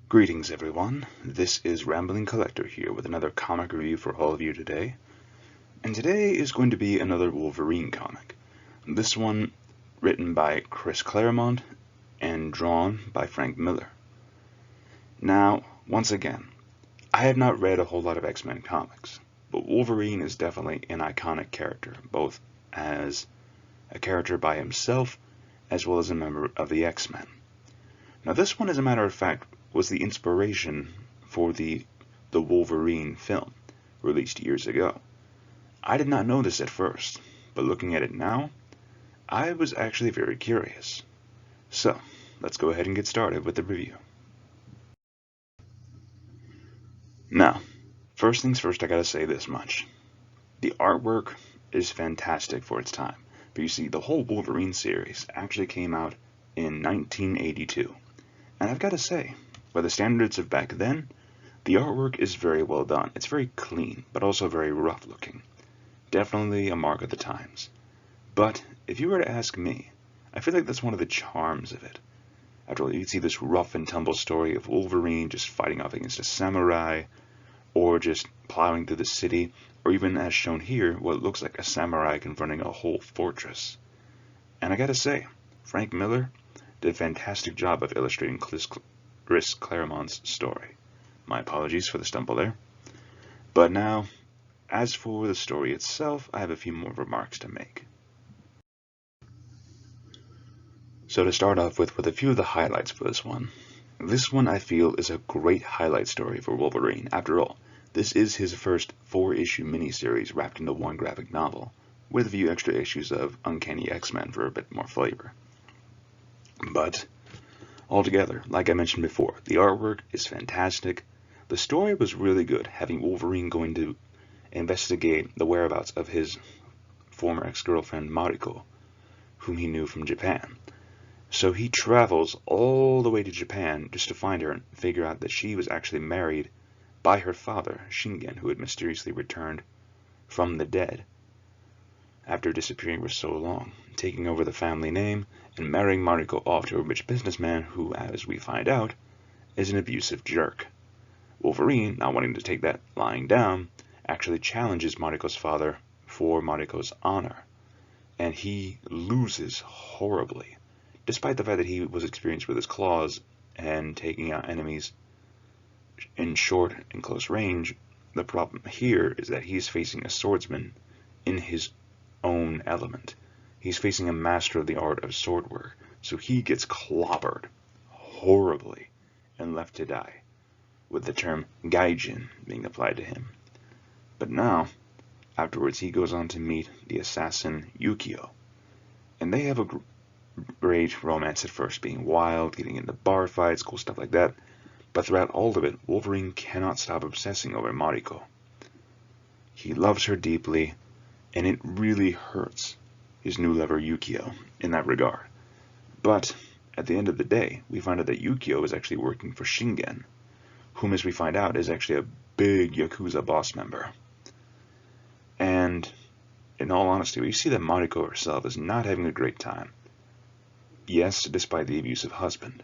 Greetings everyone, this is Rambling Collector here with another comic review for all of you today. And today is going to be another Wolverine comic. This one written by Chris Claremont and drawn by Frank Miller. Now, once again, I have not read a whole lot of X-Men comics, but Wolverine is definitely an iconic character, both as a character by himself as well as a member of the X-Men. Now this one, as a matter of fact, was the inspiration for the Wolverine film, released years ago. I did not know this at first, but looking at it now, I was actually very curious. So, let's go ahead and get started with the review. Now, first things first, I gotta say this much. The artwork is fantastic for its time, but you see, the whole Wolverine series actually came out in 1982. And I've gotta say, by the standards of back then, the artwork is very well done. It's very clean, but also very rough looking. Definitely a mark of the times. But if you were to ask me, I feel like that's one of the charms of it. After all, you can see this rough and tumble story of Wolverine just fighting off against a samurai, or just plowing through the city, or even, as shown here, what looks like a samurai confronting a whole fortress. And I gotta say, Frank Miller did a fantastic job of illustrating Chris Claremont's story. My apologies for the stumble there. But now, as for the story itself, I have a few more remarks to make. So to start off with a few of the highlights for this one. This one, I feel, is a great highlight story for Wolverine. After all, this is his first 4-issue miniseries wrapped into one graphic novel, with a few extra issues of Uncanny X-Men for a bit more flavor. But altogether, like I mentioned before, the artwork is fantastic. The story was really good, having Wolverine going to investigate the whereabouts of his former ex-girlfriend Mariko, whom he knew from Japan. So he travels all the way to Japan just to find her and figure out that she was actually married by her father, Shingen, who had mysteriously returned from the dead after disappearing for so long, taking over the family name and marrying Mariko off to a rich businessman who, as we find out, is an abusive jerk. Wolverine, not wanting to take that lying down, actually challenges Mariko's father for Mariko's honor, and he loses horribly, despite the fact that he was experienced with his claws and taking out enemies in short and close range. The problem here is that he's facing a swordsman in his own element. He's facing a master of the art of sword work, so he gets clobbered horribly and left to die, with the term gaijin being applied to him. But now, afterwards, he goes on to meet the assassin Yukio, and they have a great romance at first, being wild, getting into bar fights, cool stuff like that. But throughout all of it, Wolverine cannot stop obsessing over Mariko. He loves her deeply, and it really hurts his new lover Yukio in that regard. But at the end of the day, we find out that Yukio is actually working for Shingen, whom, as we find out, is actually a big Yakuza boss member. And in all honesty, we see that Mariko herself is not having a great time. Yes, despite the abusive husband.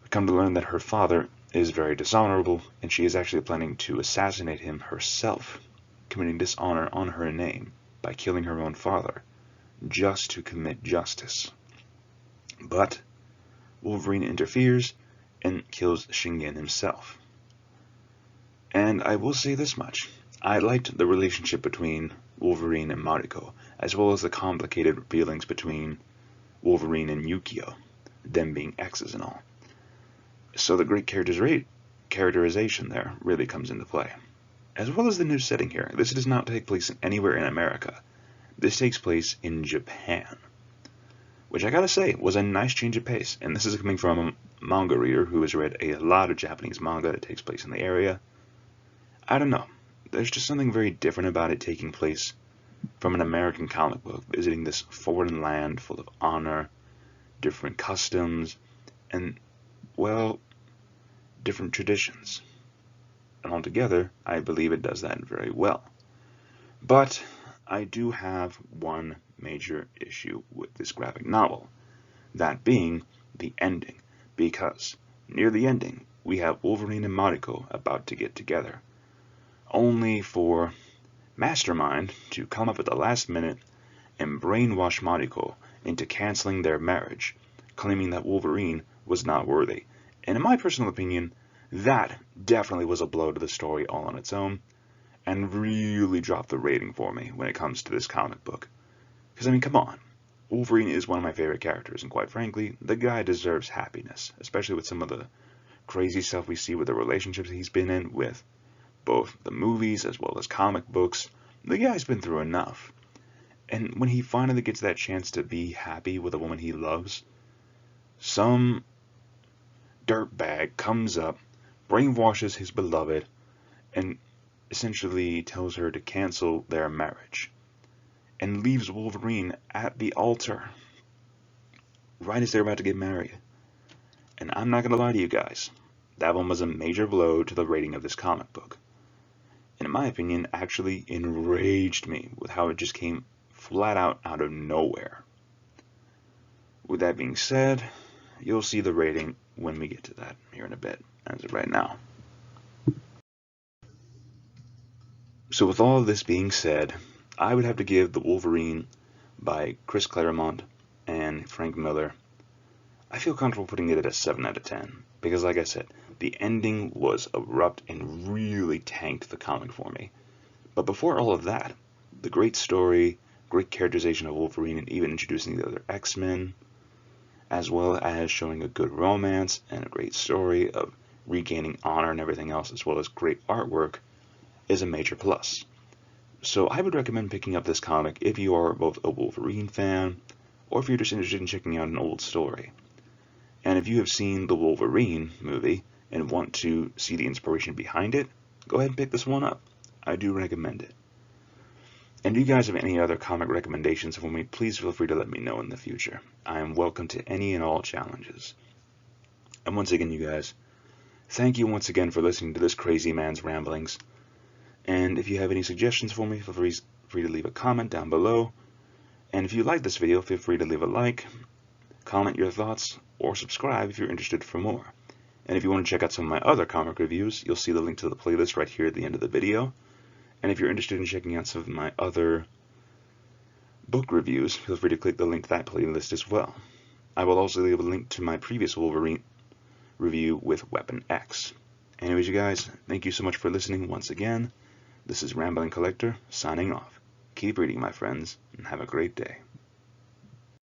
We come to learn that her father is very dishonorable, and she is actually planning to assassinate him herself, committing dishonor on her name by killing her own father, just to commit justice. But Wolverine interferes and kills Shingen himself. And I will say this much. I liked the relationship between Wolverine and Mariko, as well as the complicated feelings between Wolverine and Yukio, them being exes and all. So the great characterization there really comes into play. As well as the new setting here. This does not take place anywhere in America. This takes place in Japan, which I gotta say was a nice change of pace. And this is coming from a manga reader who has read a lot of Japanese manga that takes place in the area. I don't know. There's just something very different about it taking place from an American comic book, visiting this foreign land full of honor, different customs, and, well, different traditions. And altogether, I believe it does that very well. But I do have one major issue with this graphic novel, that being the ending, because Near the ending, we have Wolverine and Mariko about to get together, only for Mastermind to come up at the last minute and brainwash Mariko into canceling their marriage, claiming that Wolverine was not worthy. And in my personal opinion, that definitely was a blow to the story all on its own, and really dropped the rating for me when it comes to this comic book. Because, I mean, come on. Wolverine is one of my favorite characters, and quite frankly, the guy deserves happiness, especially with some of the crazy stuff we see with the relationships he's been in with both the movies as well as comic books. The guy's been through enough. And when he finally gets that chance to be happy with a woman he loves, some dirtbag comes up, brainwashes his beloved, and essentially tells her to cancel their marriage, and leaves Wolverine at the altar right as they're about to get married. And I'm not going to lie to you guys, that one was a major blow to the rating of this comic book. And in my opinion, actually enraged me with how it just came flat out of nowhere. With that being said, you'll see the rating when we get to that here in a bit, as of right now. So with all of this being said, I would have to give The Wolverine by Chris Claremont and Frank Miller, I feel comfortable putting it at a 7 out of 10, because like I said, the ending was abrupt and really tanked the comic for me. But before all of that, the great story, great characterization of Wolverine, and even introducing the other X-Men, as well as showing a good romance and a great story of regaining honor and everything else, as well as great artwork, is a major plus. So I would recommend picking up this comic if you are both a Wolverine fan, or if you're just interested in checking out an old story. And if you have seen the Wolverine movie and want to see the inspiration behind it, go ahead and pick this one up. I do recommend it. And if you guys have any other comic recommendations for me, please feel free to let me know in the future. I am welcome to any and all challenges. And once again, you guys, thank you once again for listening to this crazy man's ramblings. And if you have any suggestions for me, feel free to leave a comment down below. And if you like this video, feel free to leave a like, comment your thoughts, or subscribe if you're interested for more. And if you want to check out some of my other comic reviews, you'll see the link to the playlist right here at the end of the video. And if you're interested in checking out some of my other book reviews, feel free to click the link to that playlist as well. I will also leave a link to my previous Wolverine review with Weapon X. Anyways, you guys, thank you so much for listening once again. This is Rambling Collector, signing off. Keep reading, my friends, and have a great day.